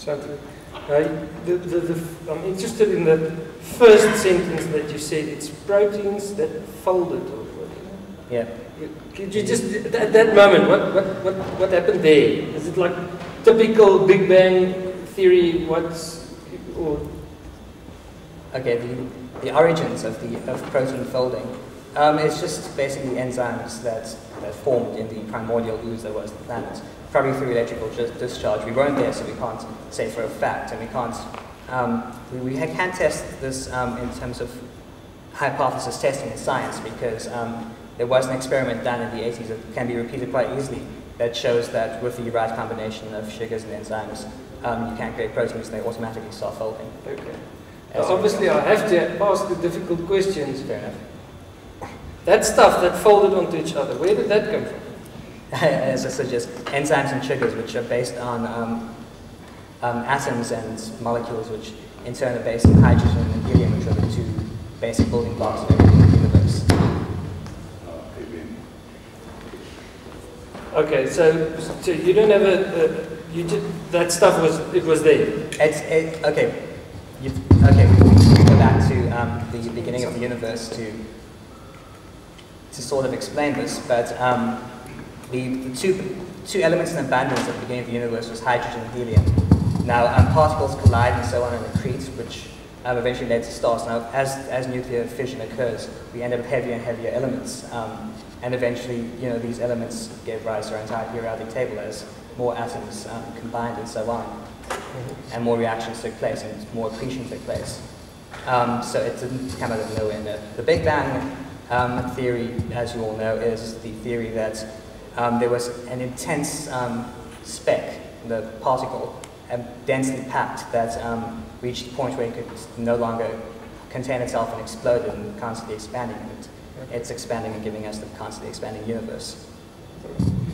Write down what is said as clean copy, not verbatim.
Something. I'm interested in the first sentence that you said. It's proteins that folded. Or whatever. Yeah. Could you just, at that moment, what happened there? Is it like typical Big Bang theory? Okay, the origins of protein folding is just basically enzymes that formed in the primordial ooze that was the planet, probably through electrical discharge. We weren't there, so we can't say for a fact, and we can't. We can test this in terms of hypothesis testing in science because there was an experiment done in the 80s that can be repeated quite easily that shows that with the right combination of sugars and enzymes, you can create proteins and they automatically start folding. Okay. So obviously, I have to ask the difficult questions. Fair enough. That stuff that folded onto each other, where did that come from? As I suggest, enzymes and sugars, which are based on atoms and molecules, which in turn are based on hydrogen and helium, which are the two basic building blocks of everything in the universe. Okay, so you don't have that stuff was there. Okay. Okay, we go back to the beginning of the universe to sort of explain this, but the two elements in abundance at the beginning of the universe was hydrogen and helium. Now, particles collide and so on and accrete, which eventually led to stars. Now, as nuclear fission occurs, we end up with heavier and heavier elements, and eventually, these elements gave rise to our entire periodic table as more atoms combined and so on. And more reactions took place and more accretion took place. So it didn't come out of nowhere. The Big Bang theory, as you all know, is the theory that there was an intense speck, the particle, densely packed, that reached a point where it could no longer contain itself and exploded and constantly expanding. It's expanding and giving us the constantly expanding universe.